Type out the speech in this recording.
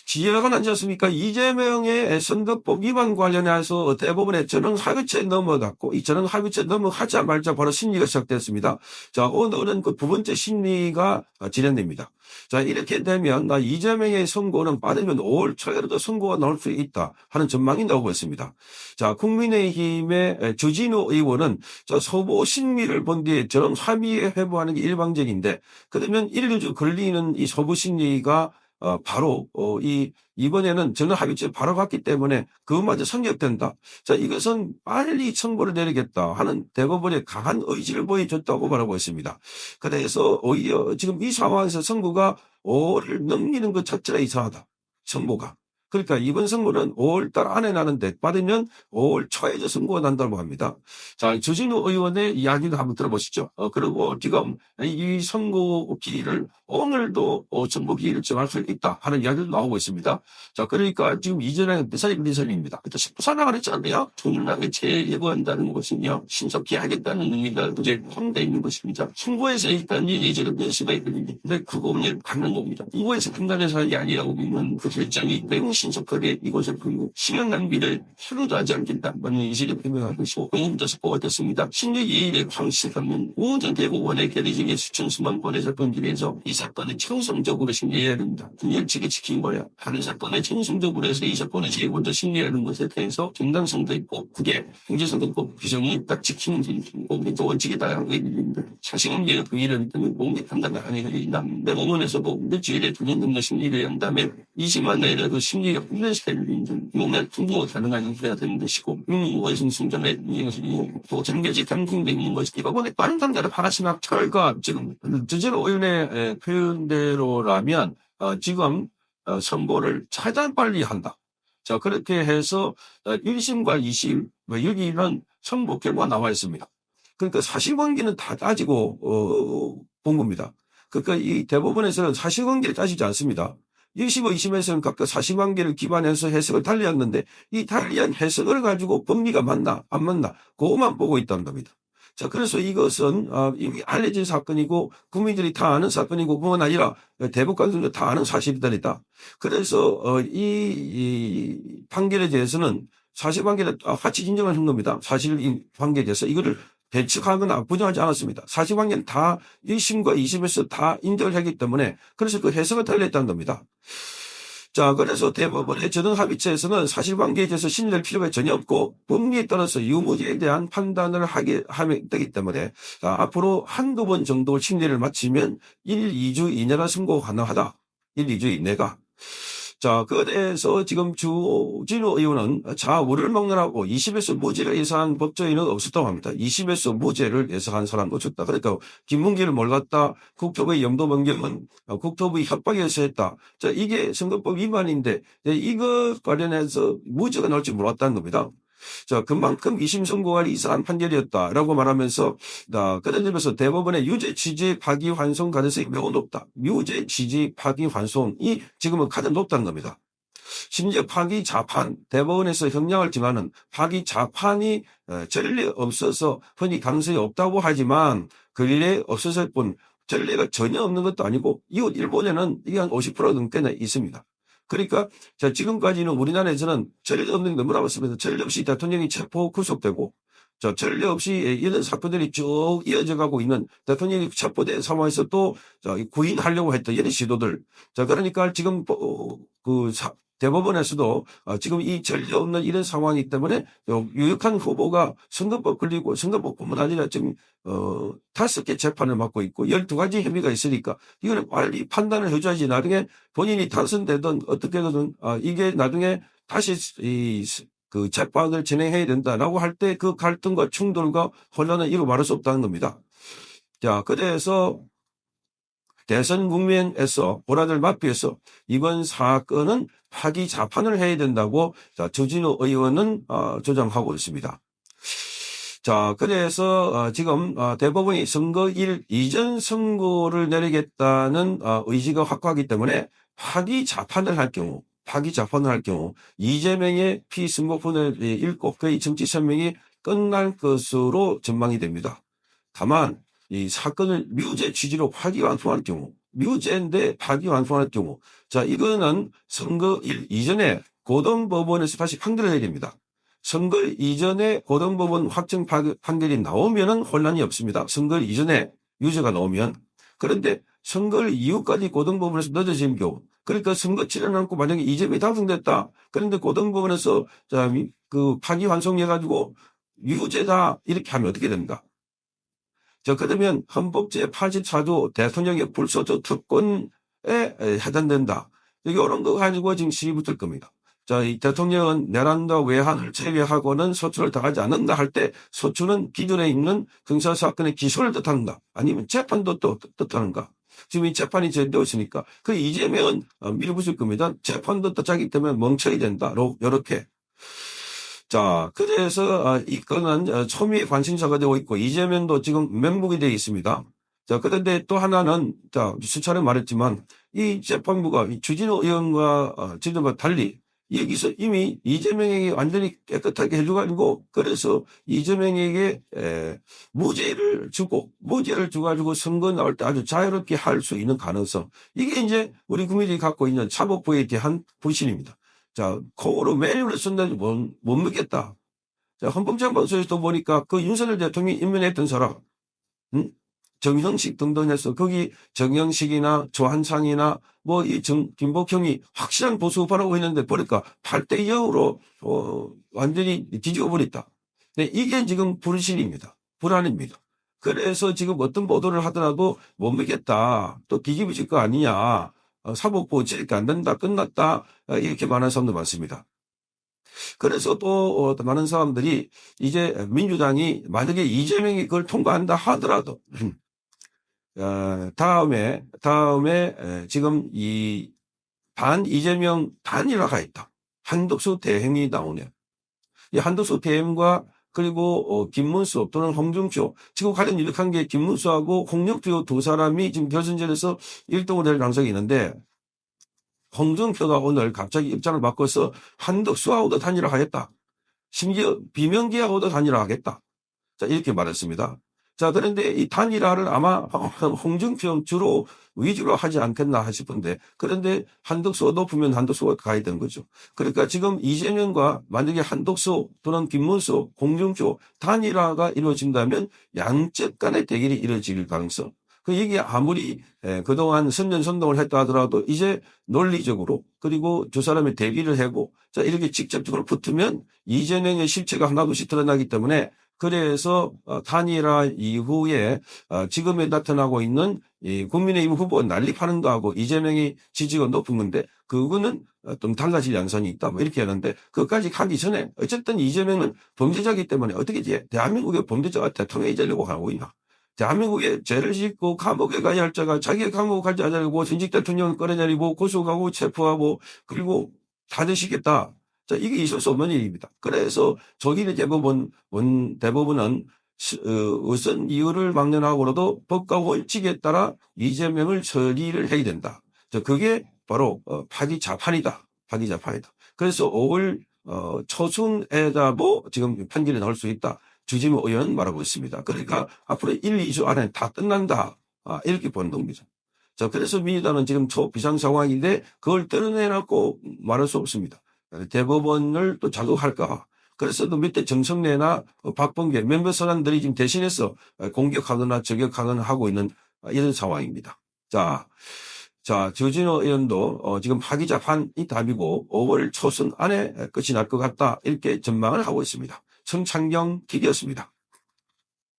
지혜가 나지 않습니까? 이재명의 선거법 위반 관련해서 대법원에 전원합의체 넘어갔고, 이 전원합의체 넘어가자 말자 바로 심리가 시작됐습니다. 자, 오늘은 그 두 번째 심리가 진행됩니다. 자, 이렇게 되면 이재명의 선고는 빠르면 5월 초에라도 선고가 나올 수 있다 하는 전망이 나오고 있습니다. 자, 국민의힘의 주진우 의원은 소보 심리를 본 뒤에 저런 합의에 회부하는 게 일방적인데, 그러면 1, 2주 걸리는 이 소보 심리가 바로 이번에는 전원합의체 바로 갔기 때문에 그것마저 성립된다. 자, 이것은 빨리 선고를 내리겠다 하는 대법원의 강한 의지를 보여줬다고 말하고 있습니다. 그래서 오히려 지금 이 상황에서 선고가 5월을 넘기는 것 자체가 이상하다. 선고가. 그러니까 이번 선고는 5월달 안에 나는데 빠르면 5월 초에 선고가 난다고 합니다. 자, 주진우 의원의 이야기를 한번 들어보시죠. 그리고 지금 이 선고 기일을 오늘도 선고 기일을 정할 수 있다 하는 이야기도 나오고 있습니다. 자, 그러니까 지금 이전에 대선입니다. 그때 사랑을 했잖아요. 통일당에 재예고한다는 것은요, 신속히 하겠다는 의미가 이제 포함되어 있는 것입니다. 선거에서 일단 예전에 변수가 있거든요. 근데 그거는 갖는 겁니다. 이거에서 판단의 사람이 아니라고 믿는 그 결정이 매우 신속하게 이것을 그리고 시간 낭비를 하루도 하지 않겠다는 의지를 표명하고 있고, 오늘부터 선고가 됐습니다. 16일에 방식하면 모든 대법원의 결의 중에 수천 수만 번의 사건 중에서 이 사건을 정성적으로 심리해야 됩니다. 분열치게 지킨 거야. 다른 사건에 정성적으로 해서 이 사건을 제일 먼저 심리하는 것에 대해서 정당성도 있고, 그게 경제성도 규정이 딱 지키는 또 원칙이 다양한 게 있는데, 사실은 그 일은 몸이 판단을 하는 게 남대 법원에서도 일주일에 2년 넘는 심리를 한 다음에 20만 원이라 그 심리가 훈련시키는 몸에 충분히 가능한 해야 되는 것이고, 원신 순전에 또 전개지 감정돼 있는 것이 이번에 빠른 단계로 파가시막 철과 지금 주진우 의원의 표현대로라면 지금 선고를 최대한 빨리 한다. 자, 그렇게 해서 1심과 2심 여기는 선고 결과가 나와 있습니다. 그러니까 사실관계는 다 따지고 본 겁니다. 그러니까 이 대법원에서는 사실관계를 따지지 않습니다. 1심과 2심에서는 각각 사실관계를 기반해서 해석을 달리했는데 이 달리한 해석을 가지고 법리가 맞나 안 맞나 그것만 보고 있다는 겁니다. 자, 그래서 이것은 이미 알려진 사건이고 국민들이 다 아는 사건이고 그건 아니라 대법관들도 다 아는 사실이다. 그래서 이 판결에 대해서는 사실관계를 같이 인정한 겁니다. 사실관계에 대해서 이거를 배측하거나 부정하지 않았습니다. 사실관계는 다 1심과 2심에서 다 인정을 했기 때문에 그래서 그 해석을 달렸다는 겁니다. 자, 그래서 대법원의 전원합의체에서는 사실관계에 대해서 심리할 필요가 전혀 없고 법리에 따라서 유무죄에 대한 판단을 하면 되기 때문에 자, 앞으로 한두 번 정도 심리를 마치면 1, 2주 이내라 선고 가능하다. 1, 2주 이내가. 자, 그래서 지금 주진우 의원은 자우를 먹느라고 20에서 무죄를 예상한 법조인은 없었다고 합니다. 20에서 무죄를 예상한 사람도 없었다. 그러니까 김문기를 몰랐다. 국토부의 영도변경은 국토부의 협박에서 했다. 자, 이게 선거법 위반인데 이거 관련해서 무죄가 나올 줄 몰랐다는 겁니다. 자, 그만큼 2심 선고가 이상한 판결이었다라고 말하면서, 그러면서 대법원의 유죄 취지 파기환송 가능성이 매우 높다. 유죄 취지 파기환송이 지금은 가장 높다는 겁니다. 심지어 파기자판, 대법원에서 형량을 정하는 파기자판이 전례 없어서 흔히 가능성이 없다고 하지만 근래 없었을 뿐 전례가 전혀 없는 것도 아니고 이웃 일본에는 이게 한 50% 넘게나 있습니다. 그러니까 지금까지는 우리나라에서는 전례 없는 게 너무나 많습니다. 전례 없이 대통령이 체포 구속되고 전례 없이 이런 사건들이 쭉 이어져 가고 있는 대통령이 체포된 상황에서 또 구인하려고 했던 이런 시도들. 자, 그러니까 지금 대법원에서도 지금 이 전례 없는 이런 상황이기 때문에 유력한 후보가 선거법 걸리고 선거법뿐만 아니라 지금 5개 재판을 맡고 있고 12가지 혐의가 있으니까 이거는 빨리 판단을 해줘야지 나중에 본인이 당선되든 어떻게든 이게 나중에 다시 그 재판을 진행해야 된다라고 할 때 그 갈등과 충돌과 혼란은 이루 말할 수 없다는 겁니다. 자, 그래서 대선 국면에서 보라들 맞비해서 이번 사건은 파기자판을 해야 된다고 주진우 의원은 주장하고 있습니다. 자, 그래서 지금 대법원이 선거일 이전 선고를 내리겠다는 의지가 확고하기 때문에 파기자판을 할 경우 이재명의 피선거권을 잃고 그의 정치 생명이 끝날 것으로 전망이 됩니다. 다만 이 사건을 무죄 취지로 파기환송할 경우 유죄인데 파기환송할 경우, 자, 이거는 선거일 이전에 고등법원에서 다시 판결을 해야 됩니다. 선거 이전에 고등법원 확정 판결이 나오면은 혼란이 없습니다. 선거 이전에 유죄가 나오면. 그런데 선거 이후까지 고등법원에서 늦어진 경우, 그러니까 선거 치르지 않고 만약에 이재명이 당선됐다. 그런데 고등법원에서 그 파기환송해가지고 유죄다 이렇게 하면 어떻게 됩니까? 자, 그러면 헌법 제84조 대통령의 불소조 특권에 해당된다. 이런 거 가지고 지금 시비 붙을 겁니다. 자, 이 대통령은 내란과 외환을 제외하고는 소출을 당하지 않는다 할 때 소출은 기존에 있는 형사사건의 기소를 뜻한다. 아니면 재판도 또 뜻하는가. 지금 이 재판이 제대로 있으니까 그 이재명은 밀어붙일 겁니다. 재판도 뜻하기 때문에 멍청이 된다. 요렇게. 자, 그래서 이 건은 초미의 관심사가 되고 있고 이재명도 지금 면목이 되어 있습니다. 자, 그런데 또 하나는 자, 수차례 말했지만 이 재판부가 주진우 의원과 지금과 달리 여기서 이미 이재명에게 완전히 깨끗하게 해줘가지고 그래서 이재명에게 무죄를 주가지고 선거 나올 때 아주 자유롭게 할 수 있는 가능성. 이게 이제 우리 국민들이 갖고 있는 사법부에 대한 불신입니다. 자, 콩으로 메뉴를 쓴다지 못 믿겠다. 자, 헌법재판소에서도 보니까 그 윤석열 대통령이 임명했던 사람, 정형식 등등 해서 거기 정형식이나 조한상이나 뭐 이 김복형이 확실한 보수파라고 했는데 보니까 8대 0으로 완전히 뒤집어 버렸다. 네, 이게 지금 불신입니다. 불안입니다. 그래서 지금 어떤 보도를 하더라도 못 믿겠다. 또 뒤집어질 거 아니냐. 사법부 이렇게 안 된다. 끝났다. 이렇게 말하는 사람도 많습니다. 그래서 또 많은 사람들이 이제 민주당이 만약에 이재명이 그걸 통과한다 하더라도 다음에 지금 이 반 이재명 단일화가 있다. 한덕수 대행이 나오네요. 이 한덕수 대행과 그리고 김문수 또는 홍준표 지금 가장 유력한 게 김문수하고 홍준표 두 사람이 지금 결선전에서 1등을 될 가능성이 있는데 홍준표가 오늘 갑자기 입장을 바꿔서 한덕수하고도 단일화하겠다. 심지어 비명계하고도 단일화하겠다. 자, 이렇게 말했습니다. 자, 그런데 이 단일화를 아마 홍준표 주로 위주로 하지 않겠나 싶은데, 그런데 한덕수가 높으면 한덕수가 가야 되는 거죠. 그러니까 지금 이재명과 만약에 한덕수 또는 김문수, 홍준표 단일화가 이루어진다면 양측 간의 대결이 이루어질 가능성. 그 얘기 아무리 그동안 선전선동을 했다 하더라도 이제 논리적으로 그리고 두 사람의 대비를 하고 자, 이렇게 직접적으로 붙으면 이재명의 실체가 하나둘씩 드러나기 때문에 그래서 단일화 이후에 지금에 나타나고 있는 국민의힘 후보 난립하는 거하고 이재명이 지지가 높은 건데 그거는 좀 달라질 양상이 있다 뭐 이렇게 하는데 그것까지 가기 전에 어쨌든 이재명은 범죄자이기 때문에 어떻게 대한민국의 범죄자가 대통령이 되려고 하고 있나. 대한민국에 죄를 짓고 감옥에 가야 할 자가 자기가 감옥 가지 않으려고 전직 대통령을 끌어내리고 고소하고 체포하고 그리고 다 되시겠다. 자, 이게 있을 수 없는 일입니다. 그래서 조기의 대법원은 우선 이유를 막론하고라도 법과 원칙에 따라 이재명을 처리를 해야 된다. 자, 그게 바로 파기자판이다. 파기자판이다. 그래서 5월 초순에다 뭐 지금 판결이 나올 수 있다. 주진우 의원은 말하고 있습니다. 그러니까 앞으로 1, 2주 안에 다 끝난다. 이렇게 보는 겁니다. 자, 그래서 민주당은 지금 초비상 상황인데 그걸 떼어내놓고 말할 수 없습니다. 대법원을 또 자극할까. 그래서 또 밑에 정성래나 박범계 몇몇 사람들이 지금 대신해서 공격하거나 저격하거나 하고 있는 이런 상황입니다. 자, 주진우 의원도 지금 파기자판이 답이고 5월 초순 안에 끝이 날 것 같다. 이렇게 전망을 하고 있습니다. 성창경 기자였습니다.